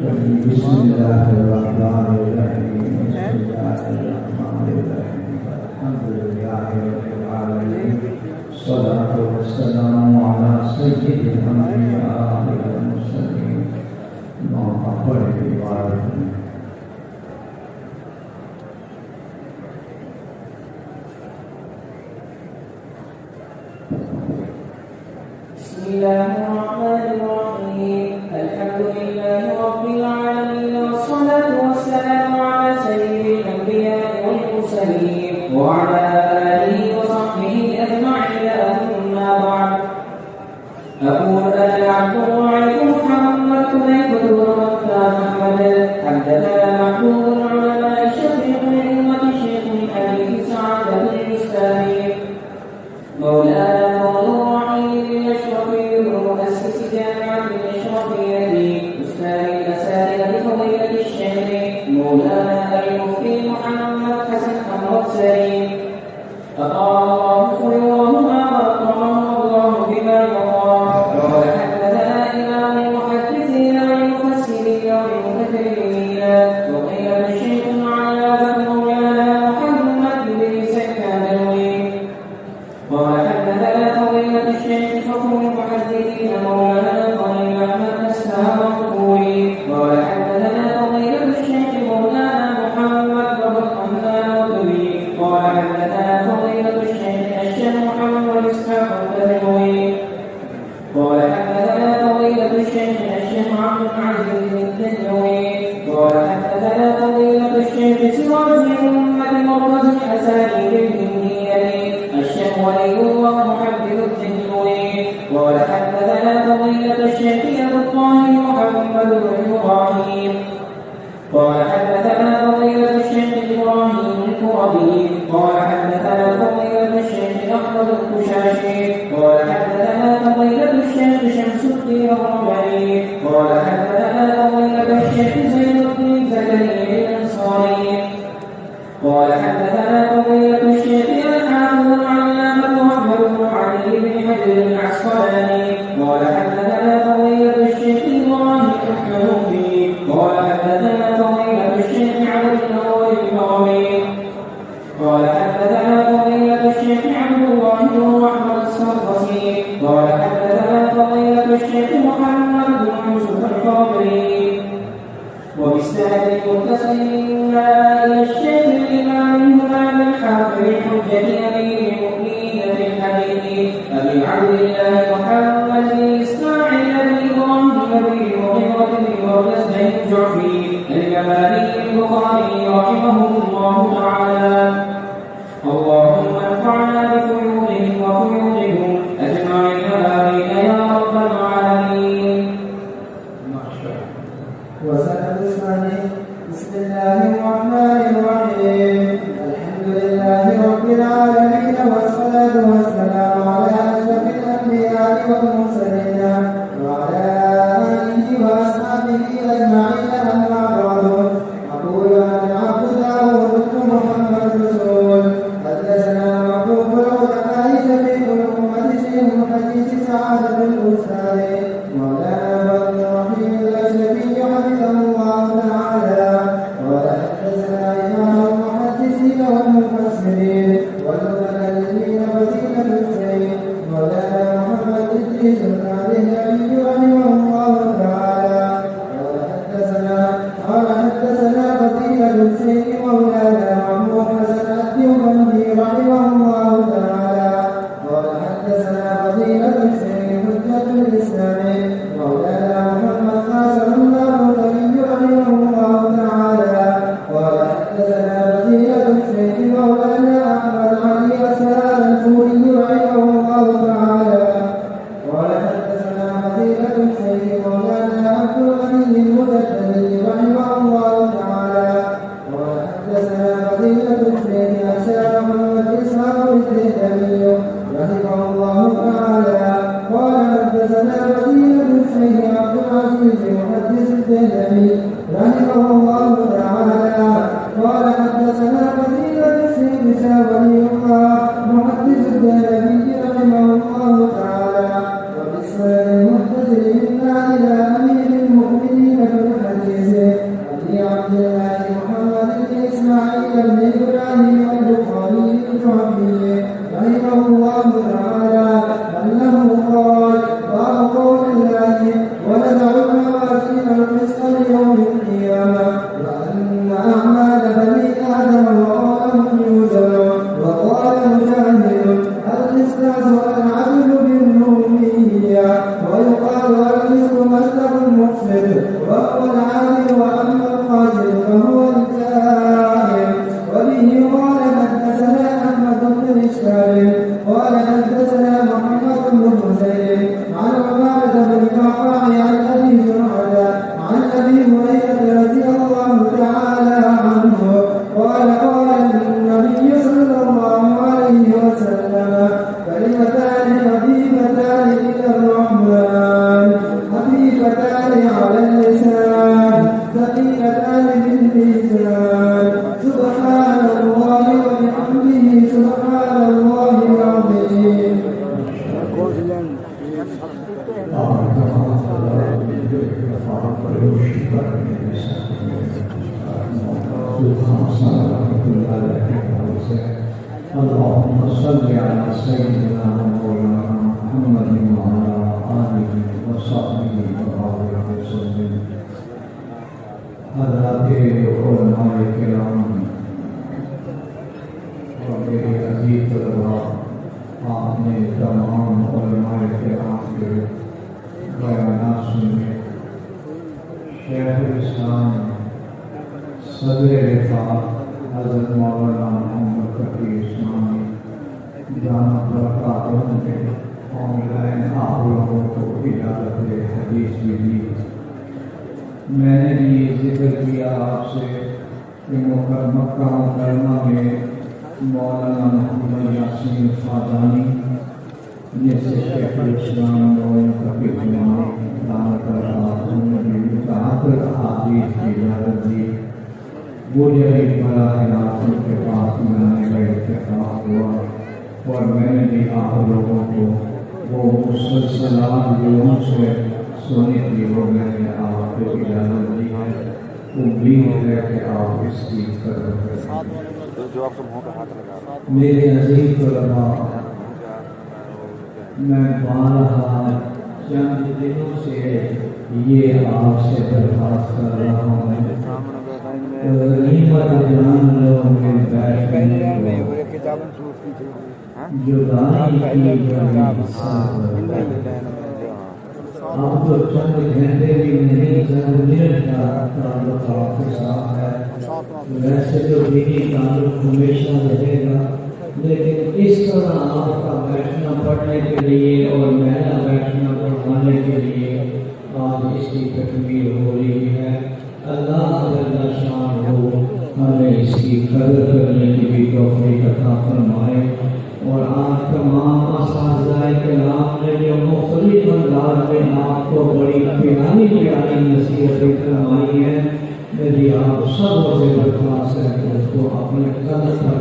بسم الله الرحمن الرحيم الحمد لله رب العالمين الصلاة والسلام على سيد الأنبياء والمرسلين محمد وعلى بسم الله الرحمن الرحيم الحمد لله رب العالمين والصلاة والسلام على سيد الأنبياء والمرسلين وعلى آله وصحبه أجمعين أما بعد أقول أنا عبد الرعيف محمد كليفة ومكة محمد حدثنا محبوب العلماء الشفيع من أمة الشيخ الحديث سعادة الإسلامي مولانا مؤسس جامعة الأشرفية أستاذ الأساتذة بفضيلة الشيخ مولانا المفتي محمد حسن حمد سليم أطال الله خيرهما وأكرمه الله بما يرضى قال حدثنا إمام المحدثين والمفسرين والمتكلمين فضيلة الشيخ العلامة مولانا محمد بن سكاندوي قال حدثنا فضيلة الشيخ فخر المحدثين مولانا طيب أحمد أسماء مغفوري قال حدثنا فضيلة الشيخ مولانا محمد بن حماد الدبي قال حدثنا فضيلة الشيخ الشيخ محمد إسحاق الدلوي قال حدثنا فضيلة الشيخ الشيخ عبد العزيز الدلوي قال حدثنا فضيلة الشيخ سراج محمد مركز الأسانيد الهندية الشيخ ولي الله محمد الدلوي قال حدثنا فضيلة الشيخ أبو الطاهر محمد بن إبراهيم قال حدثنا فضيلة الشيخ إبراهيم الكربي قال حدثنا فضيلة الشيخ أحمد الكشاشي قال حدثنا فضيلة الشيخ شمس الدين الرباني قال حدثنا فضيلة الشيخ زين الدين زكريا الأنصاري قال حدثنا فضيلة الشيخ الحافظ العلامة أحمد بن علي بن حجر العسقلاني قال حدثنا فضيلة الشيخ إبراهيم الحنوفي قال حدثنا فضيلة الشيخ عبد النور الكرمي قال حدثنا فضيلة الشيخ عبد الله بن أحمد السرقسي قال حدثنا فضيلة الشيخ محمد بن يوسف القبري وبإسناد متصل إلى الشيخ الإمام الهمام الحافظ الحجة أمير المؤمنين في الحديث أبي عبد الله محمد بن إسماعيل بن إبراهيم بن المغيرة بن الأزهري الجعفي الجمالي البخاري رحمه الله تعالى اللهم انفعنا بفيوضهم وفيوضهم أجمعين آمين يا رب العالمين. وسند الثاني بسم الله الرحمن الرحيم الحمد لله رب العالمين والصلاة والسلام على أشرف الأنبياء والمرسلين وعلى آله وأصحابه أجمعين أما بعد أقول أنا عبد داود بن محمد رسول حدثنا محبوب العلماء شفيق الأمة شيخ الحديث سعادة الأستاذ مولانا عبد الرحيم الأشرفي حفظه الله تعالى قال حدثنا إمام المحدثين والمفسرين والمتكلمين وزينة الشيخ مولانا محمد إدريس الكاظمي رحمه الله تعالى قال حدثنا فضيلة الشيخ مولانا محمود حسن الديوبندي رحمه الله تعالى قال حدثنا فضيلة الشيخ حجة الإسلام مولانا محمد ناصر النابلسي رحمه الله تعالى قال حدثنا فضيلة الشيخ مولانا أحمد علي أسرار الفوري رحمه الله تعالى قال حدثنا فضيلة الشيخ مولانا عبد الغني المجددي رحمه الله تعالى قال حدثنا فضيلة الشيخ أشار محمد إسحاق الدهلوي رحمه الله تعالى قال حدثنا فضيلة الشيخ عبد العزيز محدث الدهلوي رحمه الله تعالى قال حدثنا فضيلة الشيخ شاولي الله محدث الدهلوي رحمه الله تعالى وبالسنة المحتسب إلا إلى أمير المؤمنين في الحديث وهو العادل وأما القاسم فهو الجاهل. وبه قال حدثنا أحمد بن إسماعيل قال حدثنا محمد بن حسين عن عبادة بن قعقاع عن أبي زرعة عن أبي هريرة رضي الله تعالى عنه قال قال النبي صلى الله عليه وسلم كلمتان خفيفتان إلى الرحمن خفيفتان على اللسان ثقيلتان في الميزان سبحان الله وبحمده سبحان الله العظيم. اللهم صل على سيدنا ومولانا محمد وعلى آله وصحبه وبارك وسلم. حضرات علماء کرام اور میرے عزیز طلباء، آپ نے تمام علماء کرام کے بیانات سنے. شیخ الاسلام صدر وفاق حضرت مولانا محمد تقی اسلامی جامع برکاتوں نے آن لائن آپ لوگوں کو اجازت حدیث بھی دی. میں نے یہ ذکر کیا آپ سے کہ مکہ مکرمہ میں مولانا محمد یاسین فادانی جیسے شیخ الاسلام مولانا تقی اسلامی جامع برکاتوں نے متعدد احادیث کی اجازت دی. وہ جب براہ راست ان کے پاس ملانے کا اتفاق ہوا اور میں نے بھی آپ لوگوں کو وہ مسلسلات لوگوں سے سنی تھی وہ میں نے آپ کو اجازت دی ہے. امید ہے کہ آپ اس کی قدر کریں. میرے عزیز طلباء، میں بارہا چند دنوں سے یہ آپ سے درخواست کر رہا ہوں غنیمت جان لو میں بیٹھنے کو جدائی کی بڑی ساتھ آپ تو چند گھنٹے بھی نہیں، چند منٹ کا تعلق آپ کے ساتھ ہے. ویسے تو دینی تعلق ہمیشہ رہے گا، لیکن اس طرح آپ کا بیٹھنا پڑھنے کے لیے اور میرا بیٹھنا پڑھانے کے لیے آج اس کی تکمیل ہو رہی ہے. اللہ جل شان ہو ہمیں اس کی قدر کرنے کی بھی توفیق عطا فرمائے. اور آج تمام اساتذہ کرام نے جو مختلف انداز میں آپ کو بڑی پیاری پیاری نصیحتیں فرمائی ہیں، میری آپ سب سے درخواست ہے کہ اس کو اپنے قلب پر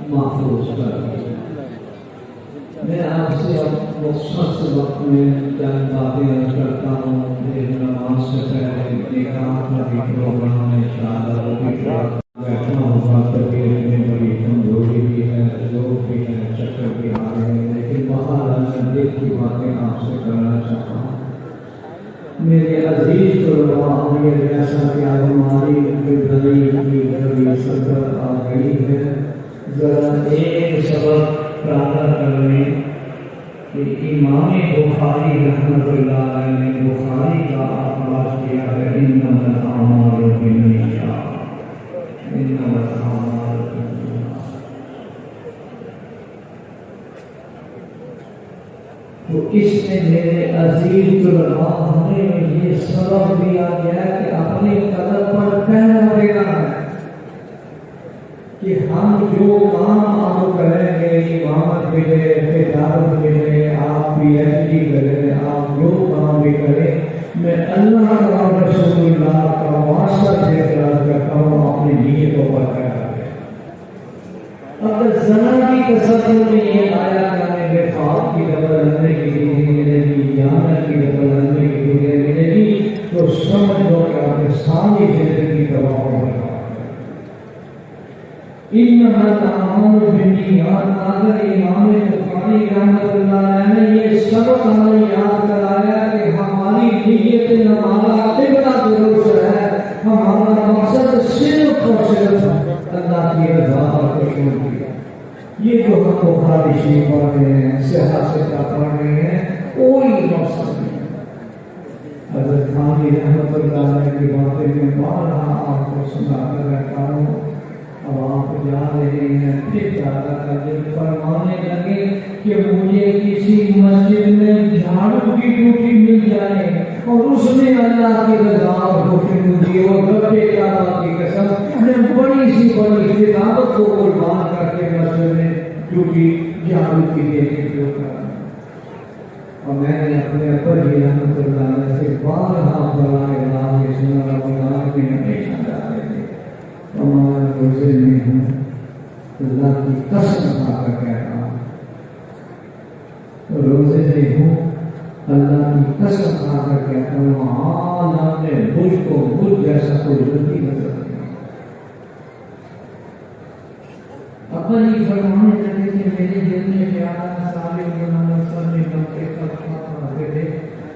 محفوظ کر دیں. میں آپ سے اب مختصر وقت میں چند باتیں کرتا ہوں. ایک نماز سے پہلے نکاح کا بھی پروگرام ہے، انشاءاللہ وہ بھی بیٹھنا ہوگا. طبیعت میں بڑی کمزوری بھی ہے، لوگ بھی ہیں، چکر بھی آ رہے ہیں، لیکن بہرحال میں دیکھ کی باتیں آپ سے کرنا چاہتا ہوں. میرے عزیز طلباء، یہ جیسا کہ آج ہماری بھلائی کی کبھی صدر آ گئی ہے، ذرا ایک سبق پیدا کر لیں کہ امام بخاری رحمۃ اللہ علیہ نے بخاری کا آغاز کیا ہے انما الاعمال بالنیات، انما الاعمال بالنیات. تو اس میں میرے عزیز طلباء ہمیں یہ سبق دیا گیا کہ اپنے قدم پر پہنا دینا ہے کہ ہم جو کام آپ کریں گے، امامت ملے، تجارت ملے، آپ پی ایچ ڈی کریں، آپ جو کام بھی کریں، میں اللہ کا رسول اللہ کا واسطہ سے اعتراض کرتا ہوں اپنی نیتوں پر قرار دیں. اگر زنا کی تصور میں یہ آیا کہ ہمیں وفاق کی ڈبل اندر کی ڈگری ملے گی، جانت کی ڈبل اندر کی ڈگری ملے گی، تو سمجھ لو کہ آپ نے ساری زندگی تباہ ہو گئی. انما الاعمال بالنیات. اگر امام بخاری رحمۃ اللہ علیہ نے یہ سبق ہمیں یاد کرایا کہ ہماری نیت ہمارا قبلہ درست ہے، ہمارا مقصد صرف اور صرف اللہ کی رضا اور خوشنودی. یہ جو ہم بخاری شریف پڑھ رہے ہیں، صحیح سے پڑھ رہے ہیں، کوئی مقصد نہیں. حضرت خانوی رحمۃ تعالیٰ کی باتیں میں بارہا آپ کو سناتا رہتا ہوں. اب آپ جا رہے ہیں پھر تعالیٰ کا دل فرمانے لگے کہ مجھے کسی مسجد میں جھاڑو کی ٹوٹی مل جائے اور اس میں اللہ کی رضا اور خوشی مجھے اور رب تعالیٰ کی قسم میں بڑی سی بڑی خلافت کو قربان کر کے مسجد میں ٹوٹی جھاڑو کی دینے کی ہوتا. اور میں نے اپنے اوپر ہی رحمت اللہ علیہ سے بارہا برائے اللہ کے سنا رمضان میں ہمیشہ جاتے تھے. اور میں روزے میں ہوں اللہ کی قسم کھا کر کہتا ہوں روزے میں ہوں اللہ کی قسم کھا کر کہتا ہوں آپ نے مجھ کو مجھ جیسا کوئی غلطی نظر نہیں. اپن ہی فرمانے لگے کہ میرے دل میں پیارا صالح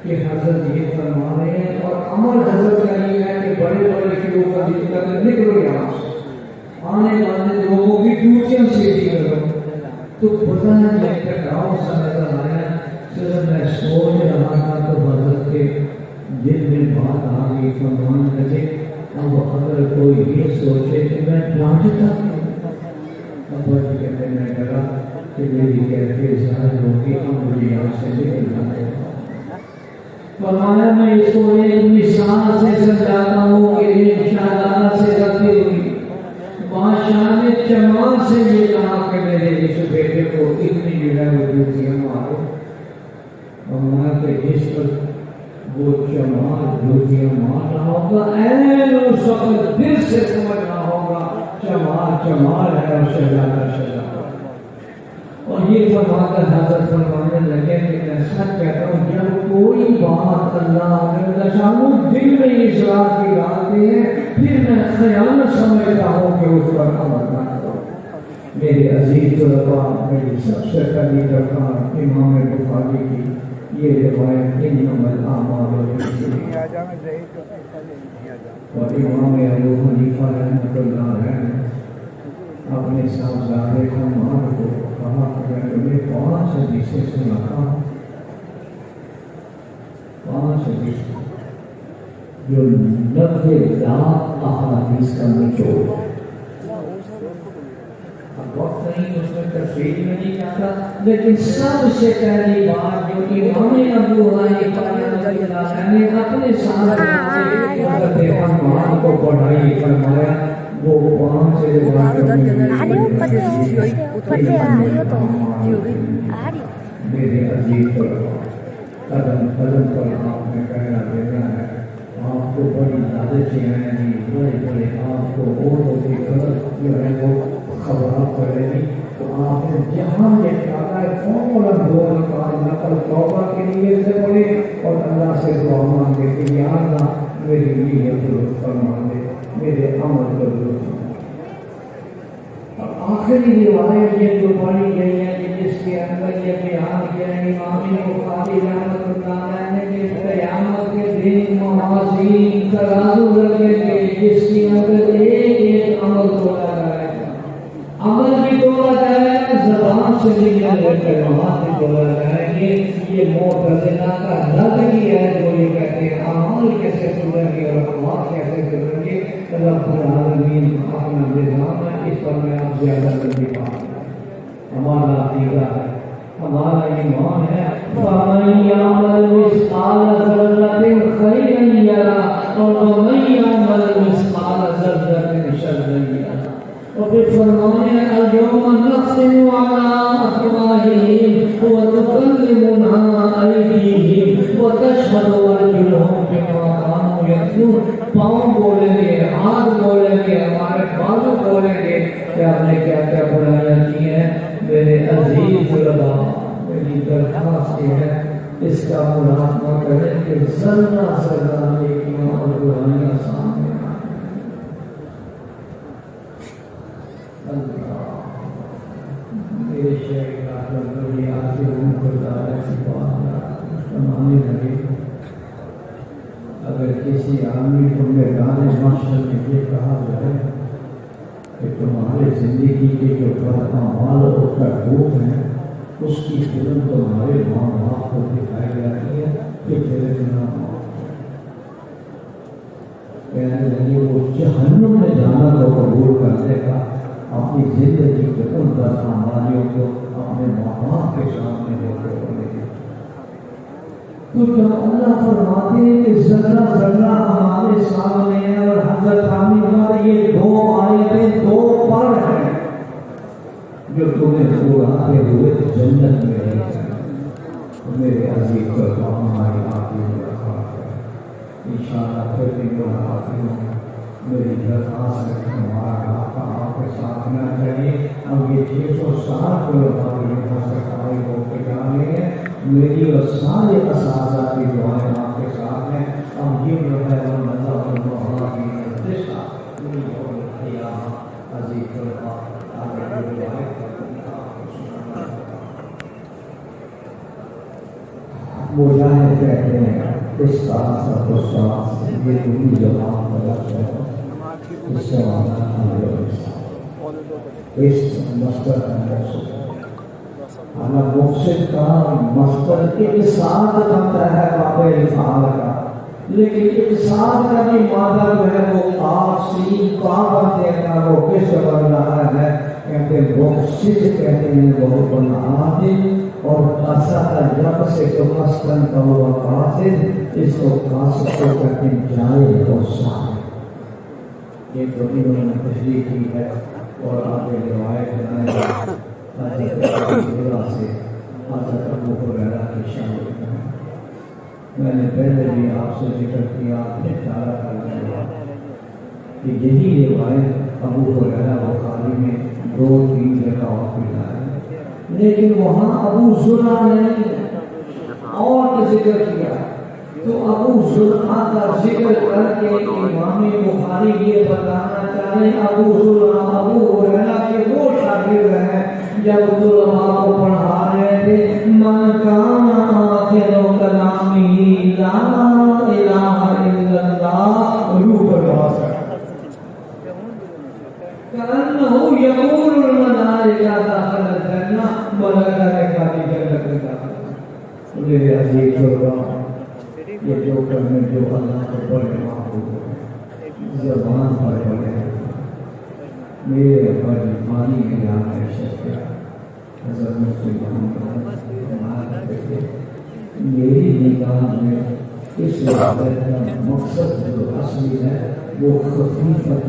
کہ حضرت یہ فرما رہے ہیں اور عمل حضرت کا یہ ہے کہ بڑے بڑے شروع کا دل کر نکلو یہاں سے آنے والے لوگوں کی ڈیوٹیاں سیدھی کرو. تو پتہ ہے میں ٹکراؤ سا نظر آیا. صرف میں سوچ رہا تھا تو حضرت کے دل میں بات آ گئی فرمانے لگے اب اگر کوئی یہ سوچے کہ میں ڈانٹتا کہتے میں ڈرا کہ میری کیفیت ظاہر ہوگی ہم مجھے یہاں سے نکل جاتے ہیں. فرمایا میں اس کو ایک مثال سے سمجھاتا ہوں کہ انشاءاللہ سے رکھتی ہوئی بادشاہ نے چمار سے یہ کہا کہ میرے اس بیٹے کو اتنی جو ہے وہ ڈیوٹیاں مارو. فرمایا کہ جس پر وہ چمار ڈیوٹیاں مار رہا ہوگا این اس وقت دل سے سمجھ رہا ہوگا چمار چمار ہے اور شہزادہ شہزادہ. اور یہ فرما کر حضرت فرمانے لگے کہ میں سچ کہتا ہوں جب کوئی بات اللہ دل میں اس بات کی ڈالتے ہیں پھر میں خیانت سمجھتا ہوں کہ اس پر عمل نہ کرو. میرے عزیز طلباء میری سب سے پہلی دفعہ امام بخاری کی یہ روایت انما الاعمال بالنیات اور امام ابو حنیفہ رحمۃ اللہ علیہ اپنے صاحبزادے عمر کو کہا کہ میں تمہیں 5 حدیثیں سناتا ہوں 5 حدیثیں جو 90 لاکھ احادیث کا نچوڑ ہے. اب وقت نہیں اس میں تفصیل میں نہیں جاتا لیکن سب سے پہلی بات جو امام ابو حنیفہ نے اپنے صاحبزادے حضرت عمر کو پڑھائی فرمایا وہ 5 سے میرے عزیز پر قدم قدم پر آپ نے پہلا دینا ہے. آپ کو بڑی لالچیں ہیں بڑے بڑے آپ کو اوروں کی غلط جو ہے وہ خبرات کرے گی تو آپ نے جہاں یہ چاہتا ہے فوراً 2 رکعت نفل توبہ کے لیے سے پڑھے اور اللہ سے دعا مانگے کہ یا اللہ میری نیت درست فرما دے میرے عمل کو درست فرما. آخری روایت یہ جو پڑھی گئی ہے جس کے اندر یہ بیان کیا ہے امام بخاری رحمۃ اللہ علیہ نے کہ قیامت کے دن موازین ترازو رکھیں گے جس کی اندر ایک عمل تولا جائے گا. عمل بھی تولا جائے گا زبان سے بھی کلمات بھی تولا جائیں گے. یہ معتزلہ کا رد ہی ہے جو یہ کہتے ہیں اعمال کیسے تولیں گے اور اقوال کیسے تولیں گے. رب العالمین اپنا نظام ہے اس پر میں آپ زیادہ نہیں پاؤں. ہمارا عقیدہ ہے ہمارا ایمان ہے فَمَن يَعْمَلْ مِثْقَالَ ذَرَّةٍ خَيْرًا يَرَهُ وَمَن يَعْمَلْ مِثْقَالَ ذَرَّةٍ شَرًّا يَرَهُ. اور پھر فرمانے الْيَوْمَ نَخْتِمُ عَلَىٰ أَفْوَاهِهِمْ وَتُكَلِّمُنَا أَيْدِيهِمْ وَتَشْهَدُ أَرْجُلُهُم بِمَا كَانُوا يَكْسِبُونَ. پاؤں بولیں گے ہاتھ بولیں گے ہمارے بازو بولیں گے کہ آپ نے کیا کیا برائیاں کی ہیں. میرے عزیز طلباء میری درخواست یہ ہے اس کا مراقبہ کریں کہ ذرہ ذرہ نیکیاں اور برائیاں سامنے آئیں. اللہ میرے شیخ دنیا سے ان کو دعوت کی بات سنانے لگے. اگر کسی آدمی کو میدان محشر میں یہ کہا جائے کہ تمہارے زندگی کے جو اعمال اور کرتوت ہیں اس کی فلم تمہارے ماں باپ کو دکھائی جاتی ہے کہ تیرے بنا کہنے لگے وہ جہنم میں جانا تو قبول کر لے گا، اپنی زندگی کے ان بدعمالیوں کو اپنے ماں باپ کے سامنے لے کے بولے گے۔ تو جب اللہ فرماتے ہیں کہ ذرہ ذرہ ہمارے سامنے ہے، اور حضرت عامر ہمارے یہ دو آیتیں دو پڑھ ہیں جو تمہیں اڑاتے ہوئے جنت میں لے جائیں۔ میرے عزیز کو ہماری آخری ملاقات ہے، انشاءاللہ پھر بھی ملاقات ہوں۔ میری درخواست ہے کہ ہمارا آقا آپ کے ساتھ نہ چاہیے، اب یہ 660 لوگ یہاں سے قائم ہو کے جانے ہیں۔ میری اور سارے اساتذہ کی دعائیں آپ کے ساتھ ہیں۔ اب یہ جو ہے مجاہد کہتے ہیں استاد استاد یہ پوری زبان کا لفظ ہے، اس سے مقصد کا مقصد اقصاد بنتا ہے باب افعال کا، لیکن اقصاد کا بھی مادہ جو ہے وہ قاف سین قاف بنتے کا وہ کس بن رہا ہے؟ کہتے ہیں مقصد کہتے ہیں وہ بنادل، اور قاصد جب سے تو مسکن کا وہ قاصد، اس کو قاصد کو کہتے ہیں جائے اور صاحب۔ یہ تو انہوں نے تشریح کی ہے اور آگے روایت بنائے حضرت ابو ہریرہ کی شان۔ میں نے پہلے بھی آپ سے ذکر کیا، اشارہ کر دیا کہ یہی روایت ابو ہریرہ بخاری میں 2-3 جگہ واقع ہے، لیکن وہاں ابو زرع نے اور ذکر کیا، تو ابو زرع کا ذکر کر کے امام بخاری یہ بتانا چاہے ابو زرع ابو ہریرہ کے وہ شاگرد ہیں جب طلباء کو پڑھا رہے تھے من کان آخر کلامی لا الہ الا اللہ روح الواس کانہو یقول الملائکہ داخل الجنہ ملائکہ کی جنت میں داخل۔ میرے عزیز طلباء، یہ جو کرنے جو اللہ کو بڑے معبود ہے، زبان پر بڑے میرے پر پانی میں جانا ہے شکر حضرت مفتی محمد میری نگاہ میں اس وقت کا مقصد جو اصلی ہے وہ خفیفت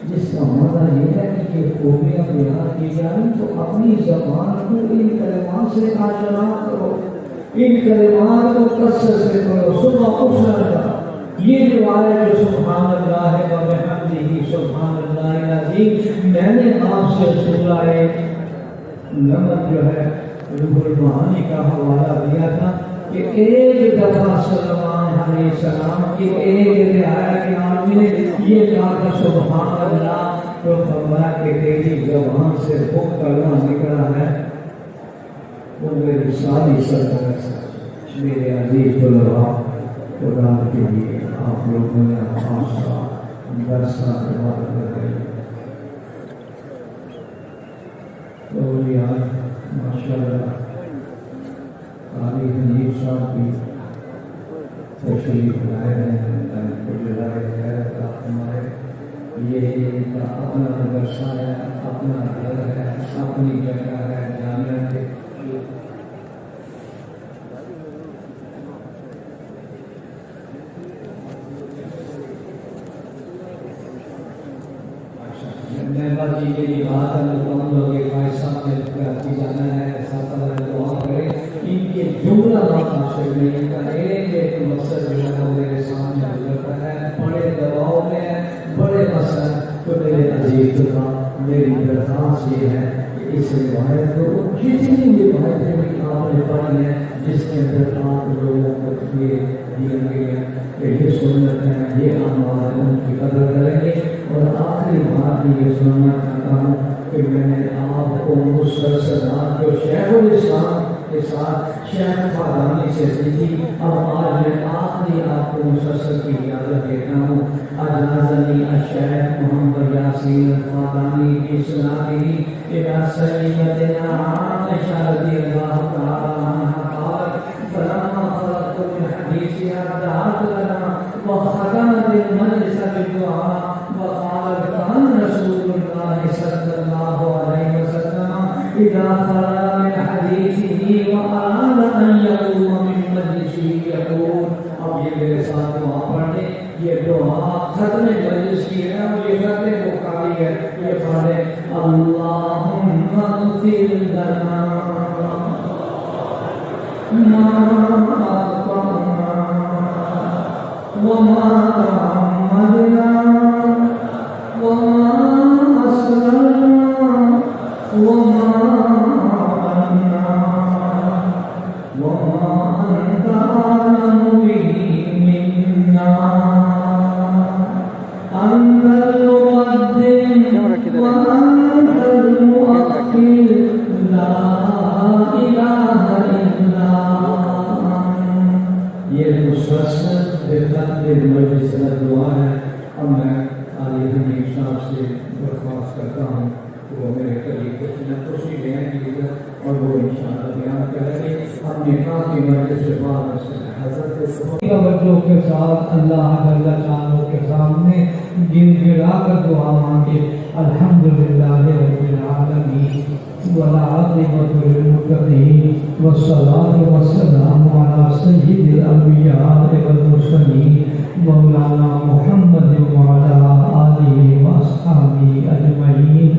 جس کا معنی یہ ہے کہ یہ خوبیاں بیان کی جائیں تو اپنی زبان کو ان کلمات سے آشنا کرو، ان کلمات کو کثرت سے کرو، صبح اٹھنا۔ یہ روایت جو سبحان اللہ و بحمدہ سبحان اللہ العظیم، میں نے آپ سے سنا ہے نمک جو ہے روح المعانی کا حوالہ دیا تھا کہ ایک دفعہ سلمان علیہ السلام کی ایک رعایت کے عالم نے یہ کہا کہ سبحان اللہ، تو فرمایا کہ تیری زبان سے وہ کلمہ نکلا ہے وہ میری ساری سرکت سے۔ میرے عزیز طلباء، خدا کے لیے آپ لوگوں نے خاصا درسہ دعا کرتے تو یار ماشاءاللہ قاری حنیف صاحب کی تشریف لائے ہیں، کچھ لائے خیر ہمارے یہ ان کا اپنا مدرسہ ہے، اپنا گھر ہے، اپنی جگہ ہے جامعہ کے جی میری بات ہے مکمل ہو گئی، بھائی صاحب نے جانا ہے، ساتھ دعا کریں ان کے جملہ بات حاصل نہیں، ان کا ایک مقصد جو ہے میرے سامنے گزرتا ہے، بڑے دباؤ میں بڑے مسئلہ۔ تو میرے عزیز کا میری درخواست یہ ہے کہ اس روایت کو جتنی بھی روایتیں بھی آپ نے پڑھی ہیں جس کے اندر آپ لوگوں کو یہ دیا گیا ہے کہ یہ سنت ہے، یہ اعمال ان کی قدر کریں گے۔ اور آخری بات یہ سننا چاہتا ہوں کہ میں نے آپ کو مسلسلات جو شیخ الاسلام کے ساتھ شیخ فادانی سے سیکھی، اب آج میں آخری آپ کو مسلسل کی اجازت دیتا ہوں۔ اجازنی الشیخ محمد یاسین الفادانی کی سناتی الى سیدنا عائشہ رضی اللہ تعالی عنہا قالت فلما فرغت من حدیثها دعت لنا وختم المجلس بالدعاء وقال كان رسول الله صلى الله عليه وسلم إذا فرغ من حديثه وأراد أن يقوم من مجلسه يقول اب یہ میرے ساتھ دعا پڑھنے یہ دعا ختم مجلس کی ہے اور یہ ختم بخاری ہے یہ پڑھے اللهم اغفر لنا ما أخطأنا وما عمدنا وما أسررنا وما أعلنا وما أنت أعلم به منا أنت المقدم وأنت المؤخر لا إله إلا أنت. یہ مسلسل مجلس دعا ہے. اب میں علی حنیف صاحب سے درخواست کرتا ہوں کہ وہ میرے قریب کچھ نہ خوشی بیان کیجیے اور وہ انشاءاللہ بیان کریں گے. ہم نے کہا کہ مجلس سے بعد حضرت توجہ کے ساتھ اللہ جل شانہ کے سامنے گر گرا کر دعا مانگے. الحمدللہ رب العالمین والعاقبۃ للمتقین والصلاة والسلام علی سید الانبیاء والمرسلین مولانا محمد وعلی آلہ واصحابہ اجمعین.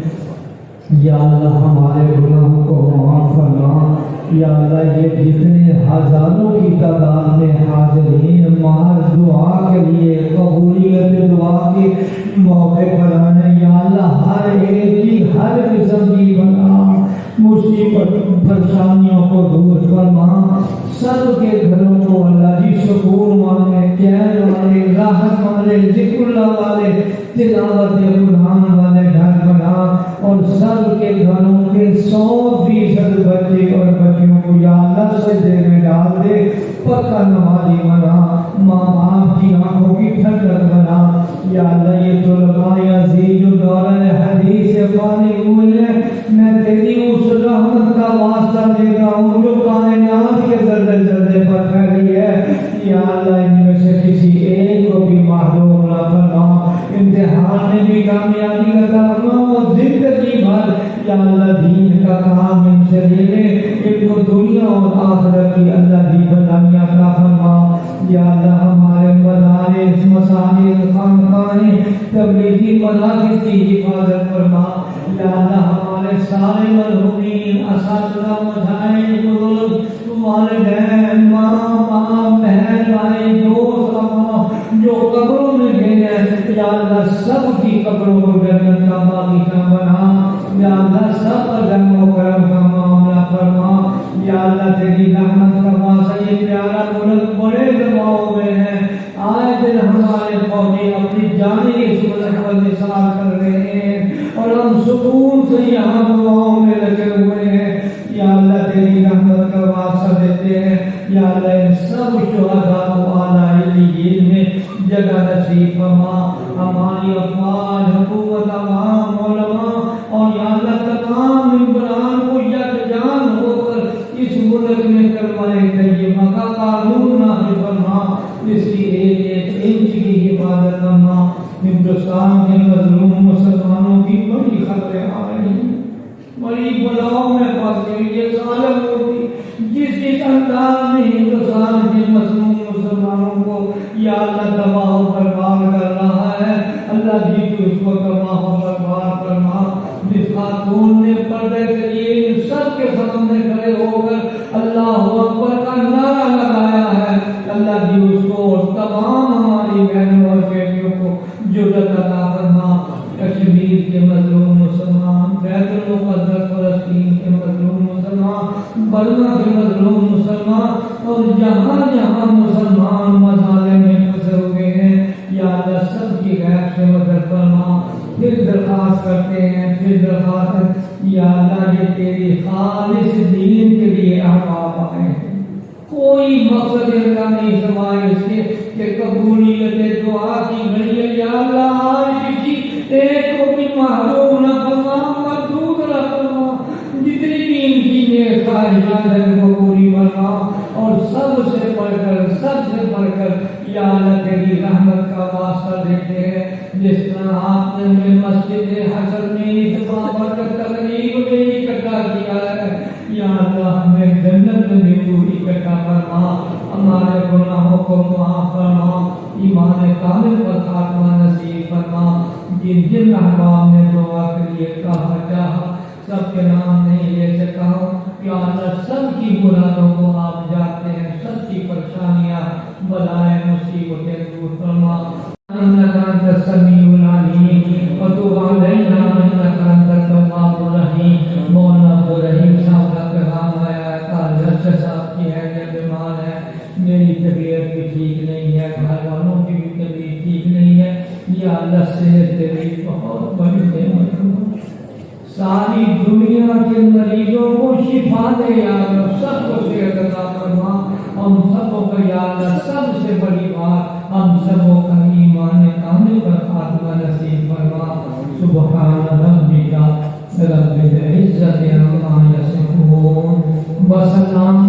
یا اللہ ہمارے گناہوں کو معاف فرما. یا اللہ یہ جتنے ہزاروں کی تعداد میں حاضرین مار دعا کے لیے قبولیت دعا کے موقع پر آئے. یا اللہ ہر ایک کی ہر قسم کی بنا مصیبت پریشانیوں کو دور فرما. سب کے گھروں کو اللہ جی سکون والے چین والے راحت والے ذکر اللہ والے تلاوت قرآن والے گھر بنا اور سب کے گھروں کے 100% بچے اور بچیوں کو یا اللہ سجدے میں ڈال دے. پکا نمازی بنا. ماں باپ کی آنکھوں کی ٹھنڈک بنا. یا اللہ یہ طلباء عزیز جو دوران حدیث سے فارغ ہوئے ہیں میں تیری اس رحمت کا واسطہ دیتا ہوں جو کائنات کے ذرے ذرے پر پھیلی ہے. یا اللہ ان میں سے کسی ایک کو بھی محروم نہ فرما. امتحان میں بھی کامیابی عطا فرما اور زندگی بھر یا اللہ دین کا کام ان سے لے لے. ان کو دنیا اور آخرت کی اللہ کی بھلائیاں عطا فرما. یا اللہ ہمارے مدارس مساجد خانقاہیں تبلیغی مراکز کی حفاظت فرما. یا اللہ ہمارے سارے مرحومین اساتذہ مشائخ بزرگ والدین ماں باپ بہن بھائی دوست احباب جو قبروں میں گئے ہیں یا اللہ سب کی قبروں کو جنت کا باغیچہ بنا. یا اللہ سب پر رحم و کرم کا معاملہ فرما. یا اللہ تیری رحمت کا واسطہ یہ پیارا ملک بڑے دباؤ میں ہے. آئے دن ہمارے فوجی اپنی جانیں اس ملک پر نثار کر رہے ہیں اور ہم سکون سے یہاں دعاؤں میں لگے ہوئے ہیں. یا اللہ تیری رحمت کا واسطہ دیتے ہیں. یا اللہ ان سب شہداء کو اعلیٰ علیین میں جگہ نصیب فرما. ہماری افواج حکومت عوام علماء اور یا اللہ تمام ممبران کو یکجان ہو کر اس ملک میں کلمہ طیبہ کا قانون نافذ فرما. اس کی ایک ایک انچ کی حفاظت فرما. ہندوستان کے مظلوم مسلمانوں کی بڑی خبریں آ رہی ہیں. بڑی بلاؤں میں پھنس گئی یہ ظالم ہوتی جس انداز میں ہندوستان کے مظلوم مسلمانوں کو یا اللہ تباہ و برباد کر رہا ہے. اللہ جی تو اس کو تباہ و برباد کرنا. جس خاتون نے پردے کے لیے ان سب کے سامنے کھڑے ہو کر اللہ اکبر کا نعرہ لگایا ہے اللہ جی اس کو اور تمام ہماری بہنوں اور بیٹیوں کو جرأت عطا فرما. کشمیر کے مظلوم مسلمان بیت المقدس فلسطین کے مظلوم مسلمان برما کے مظلوم مسلمان اور جہاں جہاں مسلمان مظالم میں پھنسے ہوئے ہیں یا اللہ سب کی غیب سے مدد فرما. پھر درخواست کرتے ہیں یا اللہ یہ تیری خالص دین کے لیے احباب آئے ہیں. کوئی مقصد ان کا نہیں سوائے اس کے کہ قبولیت دعا کی گھڑی ہے. یا اللہ آج کسی ایک کو بھی محروم نہ فرما مردود نہ فرما. جتنی بھی ان کی نیک خواہشات ہیں ان کو پوری فرما اور سب سے بڑھ کر یا اللہ تیری رحمت جس طرح آپ نے ہمیں مسجد حسن میں اتفاق پر تقریب میں اکٹھا کیا ہے، یا اللہ ہمیں جنت میں بھی اکٹھا فرما، ہمارے گناہوں کو معاف فرما، ایمان کامل پر خاتمہ نصیب فرما۔ جن جن احباب نے دعا کے لیے کہا چاہا سب کے نام نہیں لے سکا ہوں، یا اللہ سب کی مرادوں کو آپ جانتے ہیں، سب کی پریشانیاں بلائیں مصیبتیں دور فرما۔ انك انت السميع العليم وتب علينا انك انت التواب الرحيم۔ مولانا عبدالرحیم صاحب کا پیغام آیا ہے، کالج صاحب کی حیثیت بیمار ہے، میری طبیعت بھی ٹھیک نہیں ہے، گھر والوں کی بھی طبیعت ٹھیک نہیں ہے، یا اللہ صحت تیری بہت بڑی نعمت ہے، ساری دنیا کے مریضوں کو شفا دے یا اللہ، سب کو صحت عطا فرما، ہم سب کو یا اللہ سب سے بڑی بات ہم سب کو ایمان کامل پر خاتمہ نصیب فرما۔ سبحان ربک رب العزت عما یصفون وسلام